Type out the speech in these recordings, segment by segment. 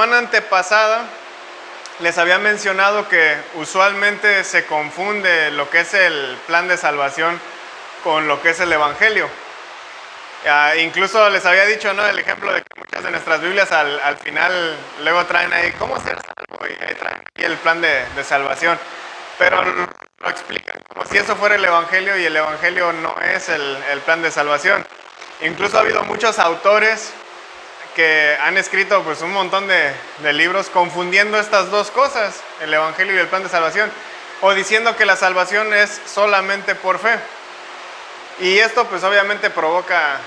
semana antepasada les había mencionado que usualmente se confunde lo que es el plan de salvación con lo que es el Evangelio. Incluso les había dicho, ¿no?, el ejemplo de que muchas de nuestras Biblias al final luego traen ahí cómo ser salvo y ahí traen aquí el plan de salvación. Pero lo explican como si eso fuera el Evangelio y el Evangelio no es el plan de salvación. Incluso ha habido muchos autores que han escrito pues un montón de libros confundiendo estas dos cosas, el Evangelio y el plan de salvación, o diciendo que la salvación es solamente por fe. Y esto pues obviamente provoca,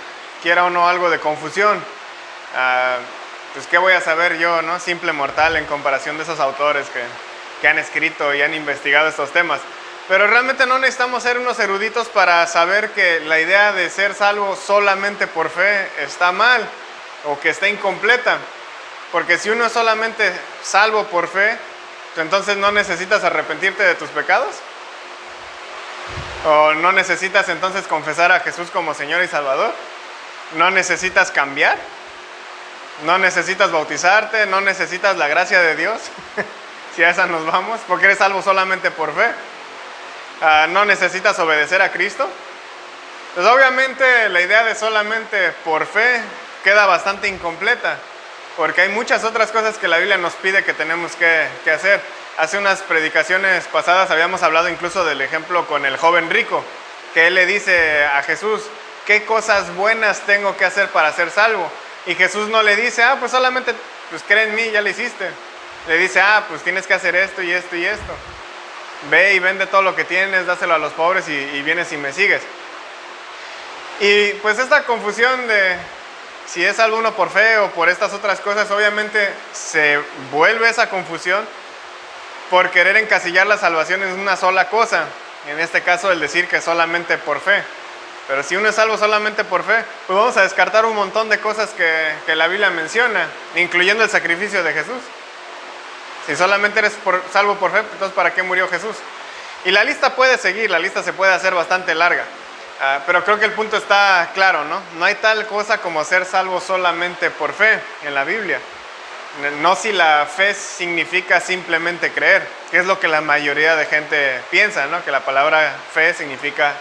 quiera o no, algo de confusión. Pues qué voy a saber yo, ¿no?, simple mortal, en comparación de esos autores que han escrito y han investigado estos temas. Pero realmente no necesitamos ser unos eruditos para saber que la idea de ser salvo solamente por fe está mal, o que está incompleta. Porque si uno es solamente salvo por fe, entonces no necesitas arrepentirte de tus pecados. ¿O no necesitas entonces confesar a Jesús como Señor y Salvador? ¿No necesitas cambiar? ¿No necesitas bautizarte? ¿No necesitas la gracia de Dios? Si a esa nos vamos, porque eres salvo solamente por fe. ¿No necesitas obedecer a Cristo? Pues obviamente la idea de solamente por fe queda bastante incompleta, porque hay muchas otras cosas que la Biblia nos pide que tenemos que hacer. Hace unas predicaciones pasadas habíamos hablado incluso del ejemplo con el joven rico, que él le dice a Jesús, ¿qué cosas buenas tengo que hacer para ser salvo? Y Jesús no le dice, pues solamente pues cree en mí, ya lo hiciste. Le dice, pues tienes que hacer esto y esto y esto. Ve y vende todo lo que tienes, dáselo a los pobres y vienes y me sigues. Y pues esta confusión de si es salvo uno por fe o por estas otras cosas, obviamente se vuelve esa confusión por querer encasillar la salvación en una sola cosa, en este caso el decir que solamente por fe. Pero si uno es salvo solamente por fe, pues vamos a descartar un montón de cosas que la Biblia menciona, incluyendo el sacrificio de Jesús. Si solamente eres salvo por fe, entonces ¿para qué murió Jesús? Y la lista puede seguir, la lista se puede hacer bastante larga. Pero creo que el punto está claro, ¿no? No hay tal cosa como ser salvo solamente por fe en la Biblia. No si la fe significa simplemente creer, que es lo que la mayoría de gente piensa, ¿no?, que la palabra fe significa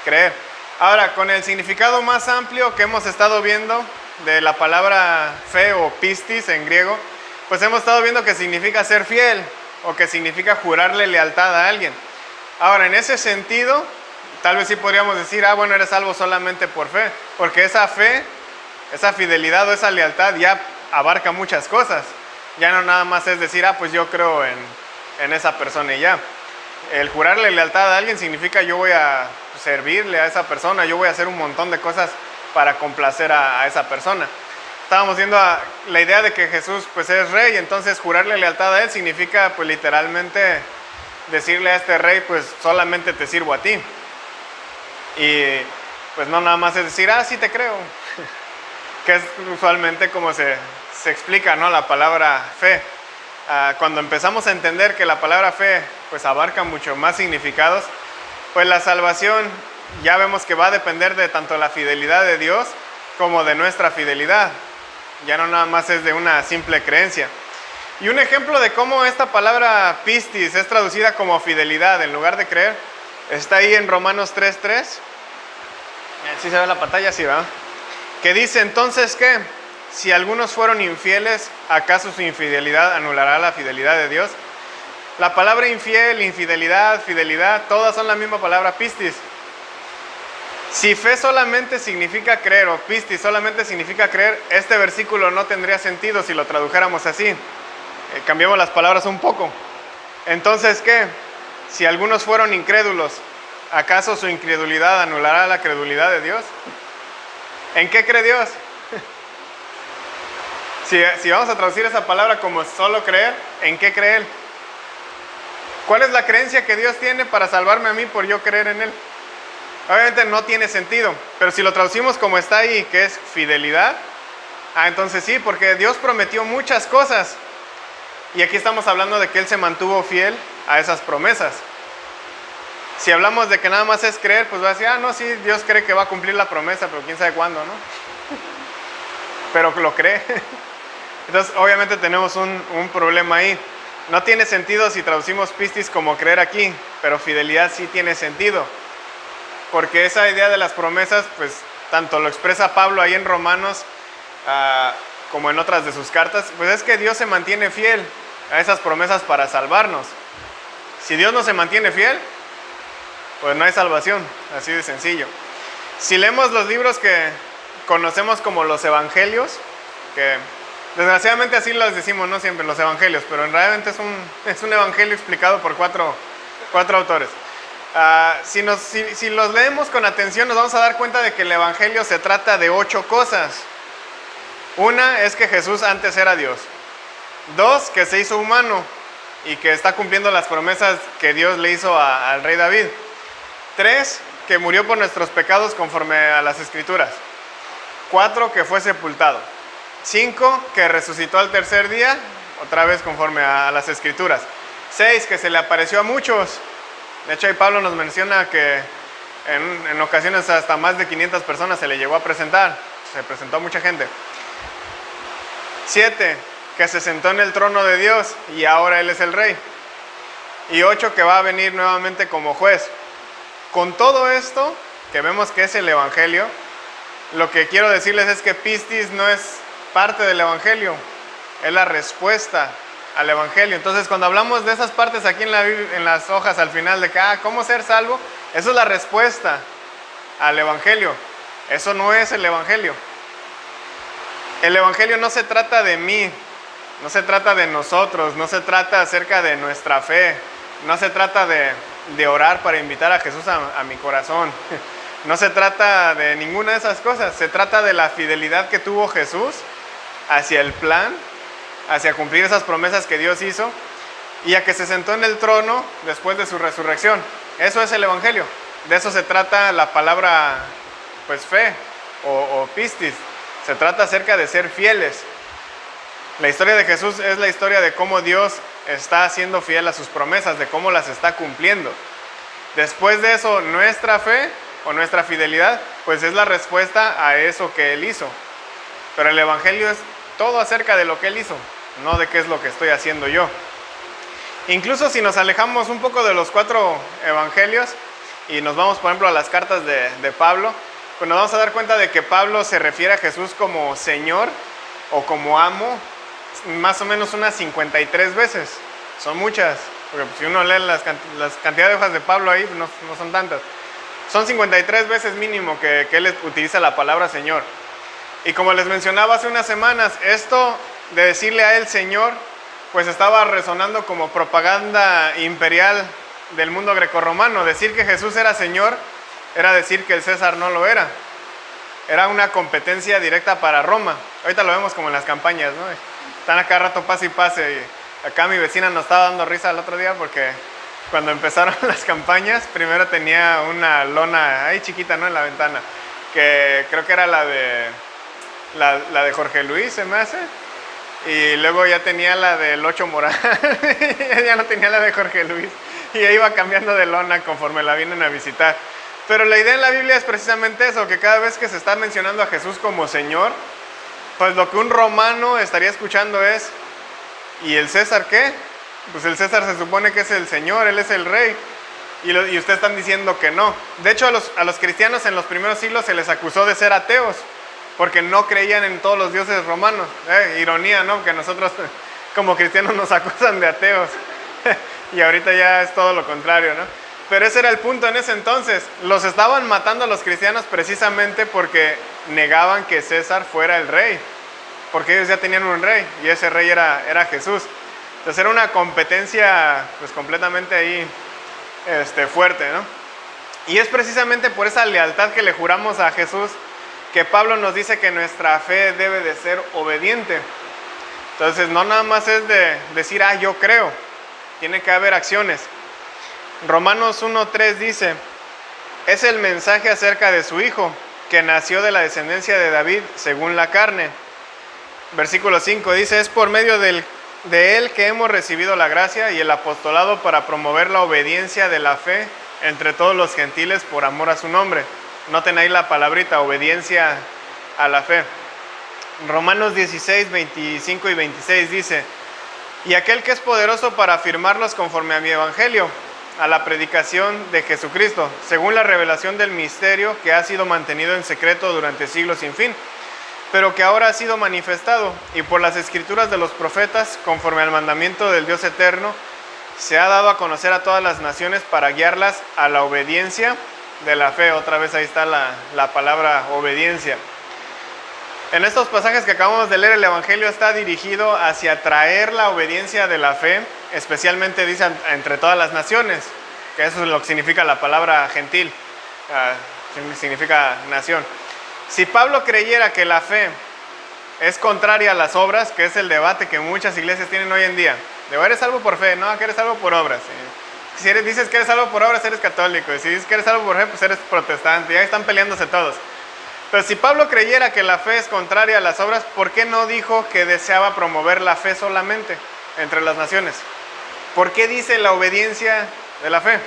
creer. Ahora, con el significado más amplio que hemos estado viendo de la palabra fe o pistis en griego, pues hemos estado viendo que significa ser fiel o que significa jurarle lealtad a alguien. Ahora, en ese sentido, tal vez sí podríamos decir, bueno, eres salvo solamente por fe, porque esa fe, esa fidelidad o esa lealtad ya abarca muchas cosas. Ya no nada más es decir, pues yo creo en esa persona y ya. El jurarle lealtad a alguien significa yo voy a servirle a esa persona, yo voy a hacer un montón de cosas para complacer a esa persona. Estábamos viendo la idea de que Jesús pues es rey, entonces jurarle lealtad a él significa pues literalmente decirle a este rey pues solamente te sirvo a ti. Y pues no nada más es decir, sí te creo, que es usualmente como se explica, ¿no?, la palabra fe. Cuando empezamos a entender que la palabra fe pues abarca mucho más significados, pues la salvación ya vemos que va a depender de tanto la fidelidad de Dios como de nuestra fidelidad. Ya no nada más es de una simple creencia. Y un ejemplo de cómo esta palabra pistis es traducida como fidelidad en lugar de creer, está ahí en Romanos 3:3. ¿Sí se ve la pantalla? Sí, ¿verdad? Que dice, entonces, ¿qué? Si algunos fueron infieles, ¿acaso su infidelidad anulará la fidelidad de Dios? La palabra infiel, infidelidad, fidelidad, todas son la misma palabra pistis. Si fe solamente significa creer o pistis solamente significa creer, este versículo no tendría sentido si lo tradujéramos así. Cambiamos las palabras un poco. Entonces, ¿qué? Si algunos fueron incrédulos, ¿acaso su incredulidad anulará la credulidad de Dios? ¿En qué cree Dios? Si vamos a traducir esa palabra como solo creer, ¿en qué cree Él? ¿Cuál es la creencia que Dios tiene para salvarme a mí por yo creer en Él? Obviamente no tiene sentido, pero si lo traducimos como está ahí, que es fidelidad, entonces sí, porque Dios prometió muchas cosas. Y aquí estamos hablando de que Él se mantuvo fiel a esas promesas. Si hablamos de que nada más es creer, pues va a decir, no, sí, Dios cree que va a cumplir la promesa, pero quién sabe cuándo, ¿no? Pero lo cree. Entonces, obviamente tenemos un problema ahí. No tiene sentido si traducimos pistis como creer aquí, pero fidelidad sí tiene sentido. Porque esa idea de las promesas, pues, tanto lo expresa Pablo ahí en Romanos, como en otras de sus cartas, pues es que Dios se mantiene fiel a esas promesas para salvarnos. Si Dios no se mantiene fiel, pues no hay salvación, así de sencillo. Si leemos los libros que conocemos como los evangelios, que desgraciadamente así los decimos, no siempre, los evangelios, pero realmente es un evangelio explicado por cuatro autores. Si los leemos con atención, nos vamos a dar cuenta de que el evangelio se trata de 8 cosas. Una es que Jesús antes era Dios. 2, que se hizo humano y que está cumpliendo las promesas que Dios le hizo al rey David. 3, que murió por nuestros pecados conforme a las Escrituras. 4, que fue sepultado. 5, que resucitó al tercer día, otra vez conforme a las Escrituras. 6, que se le apareció a muchos. De hecho, ahí Pablo nos menciona que en ocasiones hasta más de 500 personas se le llegó a presentar. Se presentó a mucha gente. 7, que se sentó en el trono de Dios y ahora Él es el rey. Y 8, que va a venir nuevamente como juez. Con todo esto, que vemos que es el evangelio, lo que quiero decirles es que pistis no es parte del evangelio, es la respuesta al evangelio. Entonces, cuando hablamos de esas partes aquí en las hojas al final de que, ¿cómo ser salvo? Eso es la respuesta al evangelio. Eso no es el evangelio. El evangelio no se trata de mí, no se trata de nosotros, no se trata acerca de nuestra fe, no se trata de orar para invitar a Jesús a mi corazón. No se trata de ninguna de esas cosas, se trata de la fidelidad que tuvo Jesús hacia el plan, hacia cumplir esas promesas que Dios hizo y a que se sentó en el trono después de su resurrección. Eso es el evangelio, de eso se trata la palabra pues fe o pistis, se trata acerca de ser fieles. La historia de Jesús es la historia de cómo Dios está siendo fiel a sus promesas, de cómo las está cumpliendo. Después de eso, nuestra fe o nuestra fidelidad, pues es la respuesta a eso que Él hizo. Pero el evangelio es todo acerca de lo que Él hizo, no de qué es lo que estoy haciendo yo. Incluso si nos alejamos un poco de los 4 evangelios y nos vamos, por ejemplo, a las cartas de Pablo, pues nos vamos a dar cuenta de que Pablo se refiere a Jesús como Señor o como amo más o menos unas 53 veces. Son muchas, porque si uno lee las cantidades de hojas de Pablo ahí, no son tantas. Son 53 veces mínimo que él utiliza la palabra Señor. Y como les mencionaba hace unas semanas, esto de decirle a él Señor, pues estaba resonando como propaganda imperial del mundo grecorromano. Decir que Jesús era Señor era decir que el César no lo era. Era una competencia directa para Roma. Ahorita lo vemos como en las campañas, ¿no? Están acá rato pase y pase. Y acá mi vecina nos estaba dando risa el otro día porque cuando empezaron las campañas, primero tenía una lona ahí chiquita, ¿no? En la ventana, que creo que era la de Jorge Luis, se me hace. Y luego ya tenía la del Ocho Morán. Ya no tenía la de Jorge Luis. Y ya iba cambiando de lona conforme la vienen a visitar. Pero la idea en la Biblia es precisamente eso, que cada vez que se está mencionando a Jesús como Señor, pues lo que un romano estaría escuchando es, ¿y el César qué? Pues el César se supone que es el Señor, Él es el Rey. Y ustedes están diciendo que no. De hecho, a los cristianos en los primeros siglos se les acusó de ser ateos, porque no creían en todos los dioses romanos. Ironía, ¿no? Que nosotros como cristianos nos acusan de ateos. Y ahorita ya es todo lo contrario, ¿no? Pero ese era el punto en ese entonces. Los estaban matando a los cristianos precisamente porque negaban que César fuera el rey. Porque ellos ya tenían un rey y ese rey era Jesús. Entonces era una competencia pues completamente ahí fuerte, ¿no? Y es precisamente por esa lealtad que le juramos a Jesús que Pablo nos dice que nuestra fe debe de ser obediente. Entonces no nada más es de decir, yo creo. Tiene que haber acciones. Romanos 1:3 dice, es el mensaje acerca de su Hijo, que nació de la descendencia de David según la carne. Versículo 5 dice, es por medio de Él que hemos recibido la gracia y el apostolado para promover la obediencia de la fe entre todos los gentiles por amor a su nombre. Noten ahí la palabrita, obediencia a la fe. Romanos 16, 25 y 26 dice: y aquel que es poderoso para afirmarlos conforme a mi evangelio, a la predicación de Jesucristo, según la revelación del misterio que ha sido mantenido en secreto durante siglos sin fin, pero que ahora ha sido manifestado, y por las escrituras de los profetas, conforme al mandamiento del Dios eterno, se ha dado a conocer a todas las naciones para guiarlas a la obediencia de la fe. Otra vez ahí está la palabra obediencia. En estos pasajes que acabamos de leer, el Evangelio está dirigido hacia traer la obediencia de la fe, especialmente dice entre todas las naciones, que eso es lo que significa la palabra gentil, significa nación. Si Pablo creyera que la fe es contraria a las obras, que es el debate que muchas iglesias tienen hoy en día, de eres salvo por fe, no, que eres salvo por obras. Si dices que eres salvo por obras, eres católico, y si dices que eres salvo por fe, pues eres protestante, y ahí están peleándose todos. Pero si Pablo creyera que la fe es contraria a las obras, ¿por qué no dijo que deseaba promover la fe solamente entre las naciones? ¿Por qué dice la obediencia de la fe?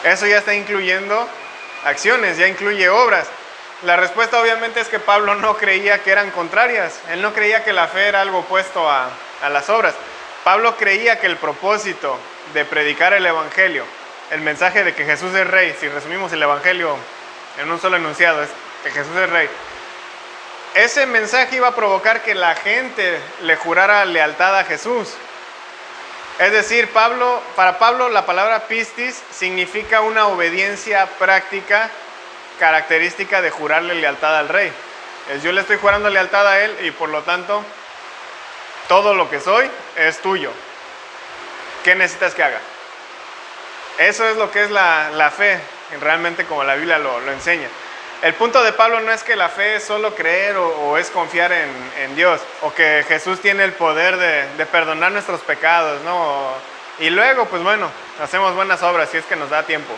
Eso ya está incluyendo acciones, ya incluye obras. La respuesta obviamente es que Pablo no creía que eran contrarias. Él no creía que la fe era algo opuesto a las obras. Pablo creía que el propósito de predicar el Evangelio, el mensaje de que Jesús es Rey, si resumimos el Evangelio en un solo enunciado, es que Jesús es Rey. Ese mensaje iba a provocar que la gente le jurara lealtad a Jesús. Es decir, para Pablo la palabra pistis significa una obediencia práctica característica de jurarle lealtad al Rey. Yo le estoy jurando lealtad a Él y por lo tanto todo lo que soy es tuyo. ¿Qué necesitas que haga? Eso es lo que es la fe, realmente como la Biblia lo enseña. El punto de Pablo no es que la fe es solo creer o es confiar en Dios, o que Jesús tiene el poder de perdonar nuestros pecados, ¿no? Y luego, pues bueno, hacemos buenas obras si es que nos da tiempo.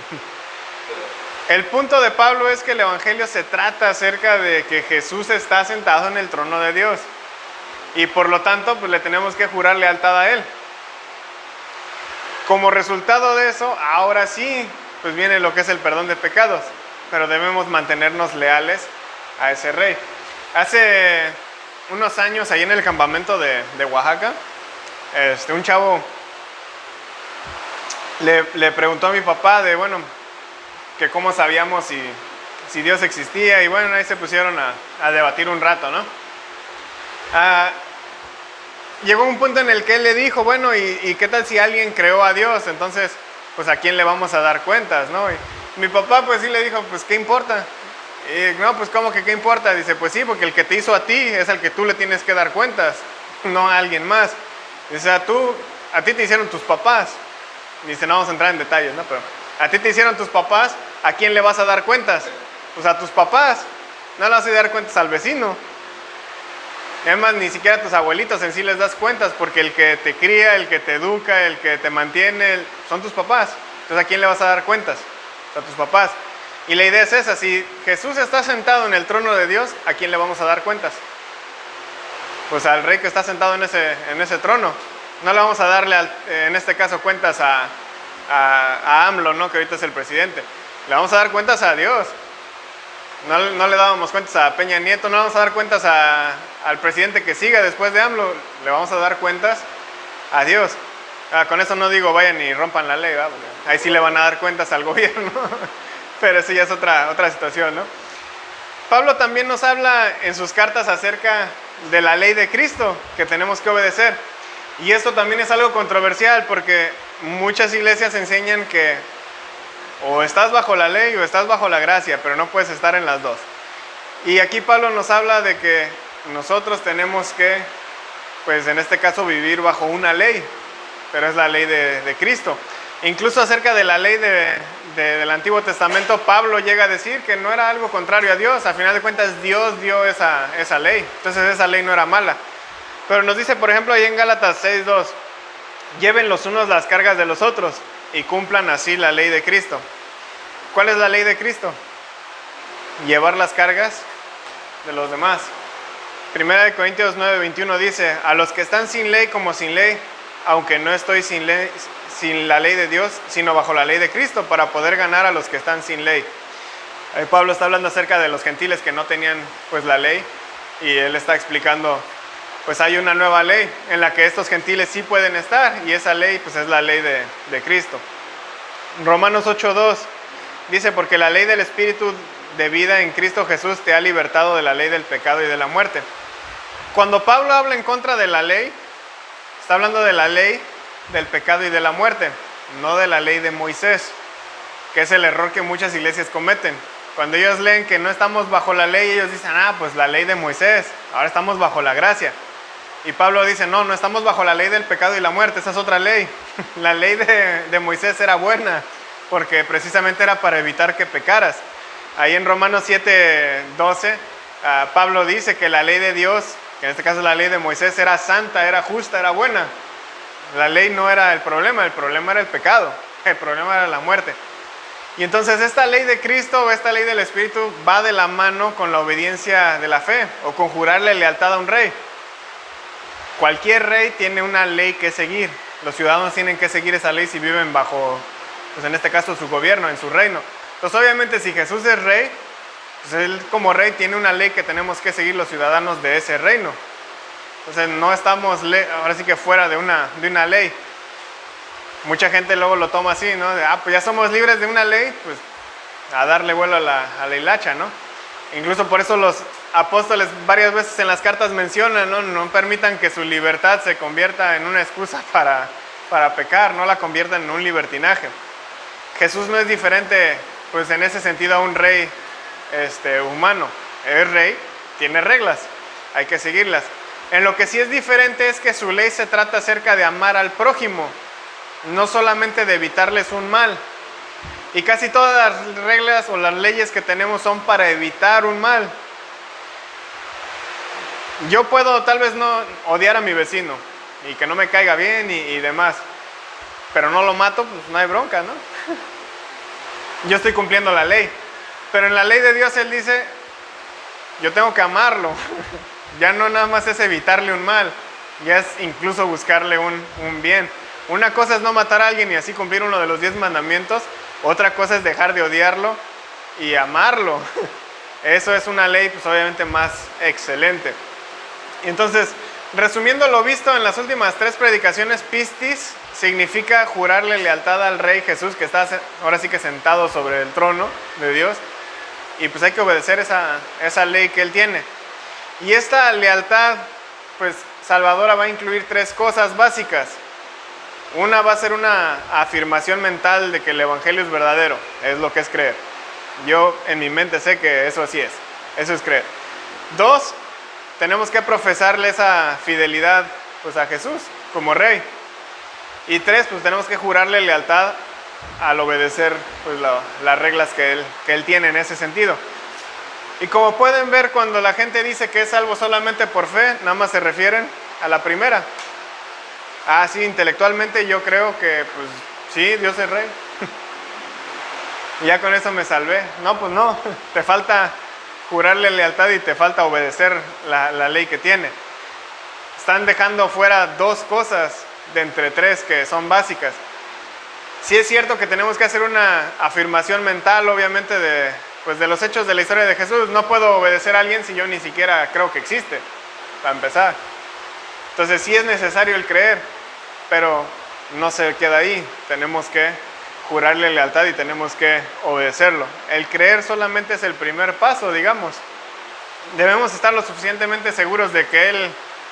El punto de Pablo es que el Evangelio se trata acerca de que Jesús está sentado en el trono de Dios. Y por lo tanto, pues le tenemos que jurar lealtad a Él. Como resultado de eso, ahora sí, pues viene lo que es el perdón de pecados. Pero debemos mantenernos leales a ese Rey. Hace unos años, ahí en el campamento de Oaxaca, un chavo le preguntó a mi papá de, bueno, que cómo sabíamos si Dios existía, y bueno, ahí se pusieron a debatir un rato, ¿no? Llegó un punto en el que él le dijo, bueno, ¿y qué tal si alguien creó a Dios? Entonces, pues ¿a quién le vamos a dar cuentas, no? Y mi papá pues sí le dijo, pues ¿qué importa? Y no, pues ¿cómo que qué importa? Dice, pues sí, porque el que te hizo a ti es al que tú le tienes que dar cuentas, no a alguien más. Dice, a ti te hicieron tus papás. Dice, no vamos a entrar en detalles, ¿no? Pero a ti te hicieron tus papás, ¿a quién le vas a dar cuentas? Pues a tus papás, no le vas a dar cuentas al vecino. Además, ni siquiera a tus abuelitos en sí les das cuentas, porque el que te cría, el que te educa, el que te mantiene, son tus papás. Entonces, ¿a quién le vas a dar cuentas? A tus papás. Y la idea es esa, si Jesús está sentado en el trono de Dios, ¿a quién le vamos a dar cuentas? Pues al Rey que está sentado en ese trono. No le vamos a darle, en este caso, cuentas a AMLO, ¿no? Que ahorita es el presidente. Le vamos a dar cuentas a Dios. No le dábamos cuentas a Peña Nieto, no le vamos a dar cuentas al presidente que siga después de AMLO. Le vamos a dar cuentas a Dios. Con eso no digo vayan y rompan la ley, ¿verdad? Porque ahí sí le van a dar cuentas al gobierno. Pero eso ya es otra situación, ¿no? Pablo también nos habla en sus cartas acerca de la ley de Cristo que tenemos que obedecer. Y esto también es algo controversial porque muchas iglesias enseñan que o estás bajo la ley o estás bajo la gracia, pero no puedes estar en las dos. Y aquí Pablo nos habla de que nosotros tenemos que, pues en este caso, vivir bajo una ley, pero es la ley de Cristo. Incluso acerca de la ley del Antiguo Testamento, Pablo llega a decir que no era algo contrario a Dios. A final de cuentas, Dios dio esa ley. Entonces esa ley no era mala. Pero nos dice, por ejemplo, ahí en Gálatas 6:2, lleven los unos las cargas de los otros y cumplan así la ley de Cristo. ¿Cuál es la ley de Cristo? Llevar las cargas de los demás. Primera de Corintios 9:21 dice, a los que están sin ley como sin ley, aunque no estoy sin la ley de Dios, sino bajo la ley de Cristo, para poder ganar a los que están sin ley. Ahí Pablo está hablando acerca de los gentiles que no tenían pues la ley, y él está explicando, pues hay una nueva ley en la que estos gentiles sí pueden estar, y esa ley pues es la ley de Cristo. Romanos 8:2 dice, porque la ley del Espíritu de vida en Cristo Jesús te ha libertado de la ley del pecado y de la muerte. Cuando Pablo habla en contra de la ley, está hablando de la ley del pecado y de la muerte, no de la ley de Moisés, que es el error que muchas iglesias cometen. Cuando ellos leen que no estamos bajo la ley, ellos dicen, pues la ley de Moisés, ahora estamos bajo la gracia. Y Pablo dice, no estamos bajo la ley del pecado y la muerte, esa es otra ley. La ley de Moisés era buena, porque precisamente era para evitar que pecaras. Ahí en Romanos 7:12, Pablo dice que la ley de Dios, que en este caso la ley de Moisés, era santa, era justa, era buena. La ley no era el problema era el pecado, el problema era la muerte. Y entonces esta ley de Cristo o esta ley del Espíritu va de la mano con la obediencia de la fe o con jurarle lealtad a un rey. Cualquier rey tiene una ley que seguir. Los ciudadanos tienen que seguir esa ley si viven bajo, pues en este caso, su gobierno, en su reino. Entonces obviamente si Jesús es rey, pues él como rey tiene una ley que tenemos que seguir los ciudadanos de ese reino. Entonces no estamos ahora sí que fuera de una ley. Mucha gente luego lo toma así, ¿no? Pues ya somos libres de una ley, pues a darle vuelo a la hilacha, ¿no? Incluso por eso los apóstoles varias veces en las cartas mencionan, ¿no? No permitan que su libertad se convierta en una excusa para pecar, no la conviertan en un libertinaje. Jesús no es diferente, pues en ese sentido, a un rey humano. Es rey, tiene reglas, hay que seguirlas. En lo que sí es diferente es que su ley se trata acerca de amar al prójimo, no solamente de evitarles un mal. Y casi todas las reglas o las leyes que tenemos son para evitar un mal. Yo puedo tal vez no odiar a mi vecino y que no me caiga bien y demás, pero no lo mato, pues no hay bronca, ¿no? Yo estoy cumpliendo la ley. Pero en la ley de Dios Él dice, yo tengo que amarlo. Ya no nada más es evitarle un mal, ya es incluso buscarle un bien. Una cosa es no matar a alguien y así cumplir uno de los 10 mandamientos. Otra cosa es dejar de odiarlo y amarlo. Eso es una ley, pues obviamente más excelente. Y entonces, resumiendo lo visto en las últimas 3 predicaciones, pistis significa jurarle lealtad al Rey Jesús, que está ahora sí que sentado sobre el trono de Dios. Y pues hay que obedecer esa ley que Él tiene. Y esta lealtad, pues salvadora, va a incluir 3 cosas básicas. Una va a ser una afirmación mental de que el Evangelio es verdadero, es lo que es creer. Yo en mi mente sé que eso así es, eso es creer. 2, tenemos que profesarle esa fidelidad pues a Jesús como Rey. Y 3, pues tenemos que jurarle lealtad al obedecer pues las reglas que él tiene en ese sentido. Y como pueden ver, cuando la gente dice que es salvo solamente por fe, nada más se refieren a la primera. Sí, intelectualmente yo creo que, pues, sí, Dios es Rey. Y ya con eso me salvé. No, pues no, te falta jurarle lealtad y te falta obedecer la ley que tiene. Están dejando fuera 2 cosas de entre 3 que son básicas. Sí es cierto que tenemos que hacer una afirmación mental, obviamente, de los hechos de la historia de Jesús. No puedo obedecer a alguien si yo ni siquiera creo que existe, para empezar. Entonces sí es necesario el creer, pero no se queda ahí. Tenemos que jurarle lealtad y tenemos que obedecerlo. El creer solamente es el primer paso, digamos. Debemos estar lo suficientemente seguros de que Él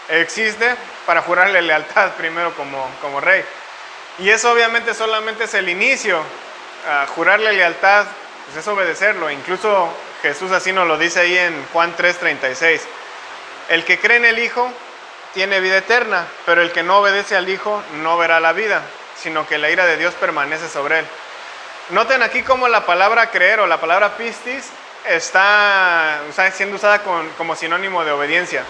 existe para jurarle lealtad primero como Rey. Y eso obviamente solamente es el inicio. Jurarle lealtad pues es obedecerlo. Incluso Jesús así nos lo dice ahí en Juan 3:36. El que cree en el Hijo tiene vida eterna, pero el que no obedece al Hijo no verá la vida, sino que la ira de Dios permanece sobre él. Noten aquí cómo la palabra creer o la palabra pistis está siendo usada como sinónimo de obediencia.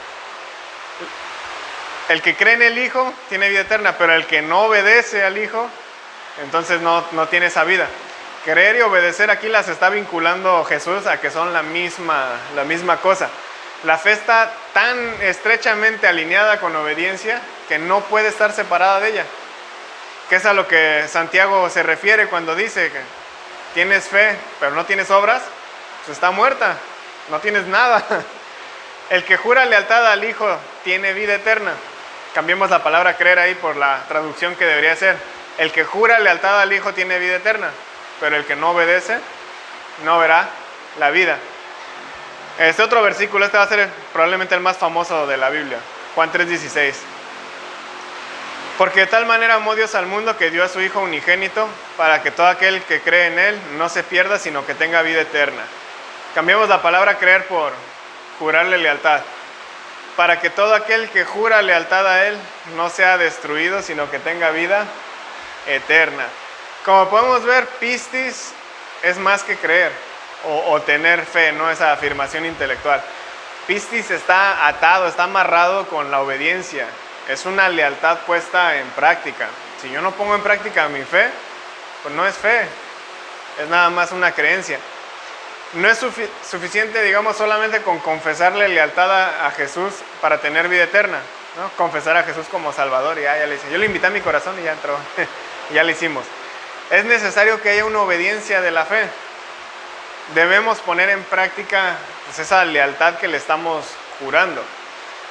El que cree en el Hijo tiene vida eterna, pero el que no obedece al Hijo, entonces no tiene esa vida. Creer y obedecer aquí las está vinculando Jesús a que son la misma cosa. La fe está tan estrechamente alineada con obediencia que no puede estar separada de ella. Que es a lo que Santiago se refiere cuando dice que tienes fe pero no tienes obras, pues está muerta, no tienes nada. El que jura lealtad al Hijo tiene vida eterna. Cambiemos la palabra creer ahí por la traducción que debería ser. El que jura lealtad al Hijo tiene vida eterna, pero el que no obedece no verá la vida. Este otro versículo, este va a ser probablemente el más famoso de la Biblia, Juan 3:16. Porque de tal manera amó Dios al mundo que dio a su Hijo unigénito para que todo aquel que cree en Él no se pierda, sino que tenga vida eterna. Cambiemos la palabra creer por jurarle lealtad. Para que todo aquel que jura lealtad a Él no sea destruido, sino que tenga vida eterna. Como podemos ver, pistis es más que creer o tener fe, no esa afirmación intelectual. Pistis está atado, está amarrado con la obediencia. Es una lealtad puesta en práctica. Si yo no pongo en práctica mi fe, pues no es fe, es nada más una creencia. No es suficiente, digamos, solamente con confesarle lealtad a Jesús para tener vida eterna, ¿no? Confesar a Jesús como Salvador y ya le hice. Yo le invité a mi corazón y ya entró, ya lo hicimos. Es necesario que haya una obediencia de la fe. Debemos poner en práctica pues, esa lealtad que le estamos jurando.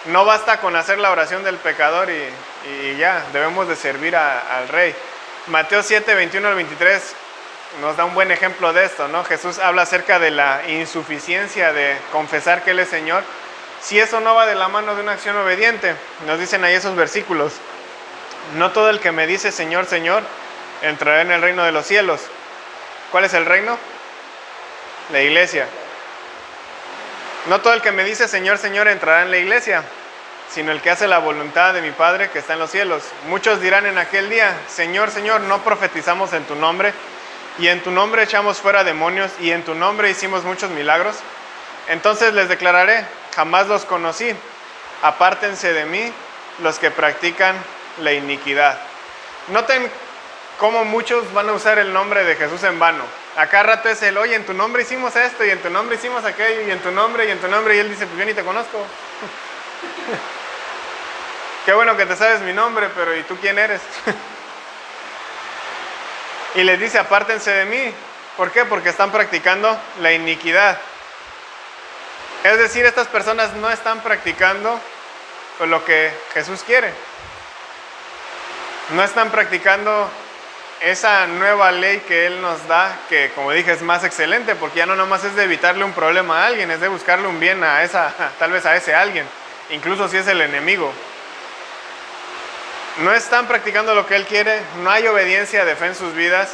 No basta con hacer la oración del pecador y ya, debemos de servir al Rey. Mateo 7, 21 al 23 nos da un buen ejemplo de esto, ¿no? Jesús habla acerca de la insuficiencia de confesar que Él es Señor, si eso no va de la mano de una acción obediente. Nos dicen ahí esos versículos: no todo el que me dice Señor, Señor, entrará en el reino de los cielos. ¿Cuál es el reino? La iglesia. No todo el que me dice Señor, Señor entrará en la iglesia, sino el que hace la voluntad de mi Padre que está en los cielos. Muchos dirán en aquel día: Señor, Señor, ¿no profetizamos en tu nombre? Y en tu nombre echamos fuera demonios, y en tu nombre hicimos muchos milagros. Entonces les declararé: jamás los conocí. Apártense de mí los que practican la iniquidad. Noten cómo muchos van a usar el nombre de Jesús en vano. Acá rato es el: oye, en tu nombre hicimos esto, y en tu nombre hicimos aquello, y en tu nombre, y Él dice: pues yo ni te conozco. Qué bueno que te sabes mi nombre, pero ¿y tú quién eres? Y les dice: apártense de mí. ¿Por qué? Porque están practicando la iniquidad. Es decir, estas personas no están practicando pues, lo que Jesús quiere. No están practicando esa nueva ley que Él nos da, que como dije es más excelente, porque ya no nomás es de evitarle un problema a alguien, es de buscarle un bien a tal vez a ese alguien, incluso si es el enemigo. No están practicando lo que Él quiere, no hay obediencia de fe en sus vidas,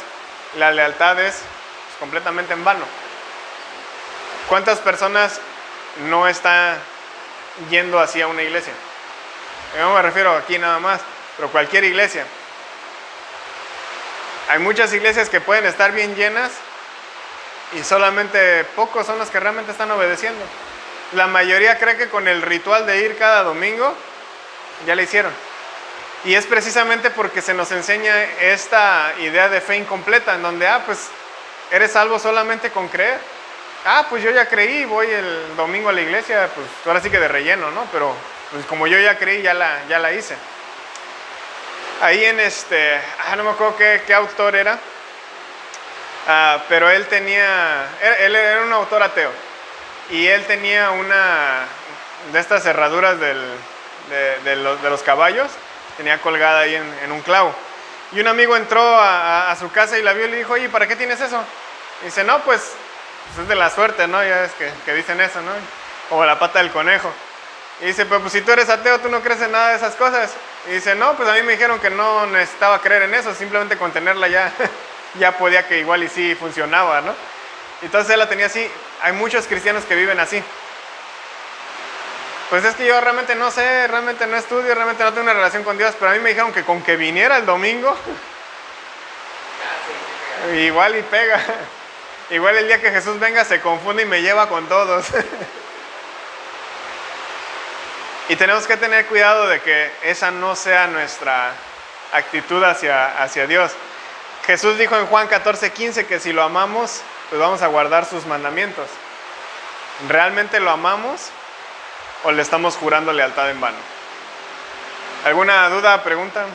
la lealtad es pues, completamente en vano. ¿Cuántas personas no están yendo hacia una iglesia? No me refiero aquí nada más, pero cualquier iglesia. Hay muchas iglesias que pueden estar bien llenas y solamente pocos son los que realmente están obedeciendo. La mayoría cree que con el ritual de ir cada domingo ya le hicieron. Y es precisamente porque se nos enseña esta idea de fe incompleta, en donde, pues, eres salvo solamente con creer. Pues yo ya creí, voy el domingo a la iglesia, pues ahora sí que de relleno, ¿no? Pero pues como yo ya creí, ya la hice. Ahí en no me acuerdo qué autor era, pero él era un autor ateo, y él tenía una de estas cerraduras de los caballos, tenía colgada ahí en un clavo, y un amigo entró a su casa y la vio y le dijo: oye, ¿para qué tienes eso? Y dice: no, pues es de la suerte, ¿no? Ya ves que dicen eso, ¿no? Como la pata del conejo. Y dice: pues si tú eres ateo, tú no crees en nada de esas cosas. Y dice: no, pues a mí me dijeron que no necesitaba creer en eso, simplemente con tenerla ya podía, que igual y sí funcionaba, ¿no? Entonces él la tenía así. Hay muchos cristianos que viven así. Pues es que yo realmente no sé, realmente no estudio, realmente no tengo una relación con Dios, pero a mí me dijeron que con que viniera el domingo, igual y pega. Igual el día que Jesús venga se confunde y me lleva con todos. Y tenemos que tener cuidado de que esa no sea nuestra actitud hacia Dios. Jesús dijo en Juan 14:15 que si lo amamos, pues vamos a guardar sus mandamientos. ¿Realmente lo amamos o le estamos jurando lealtad en vano? ¿Alguna duda, pregunta?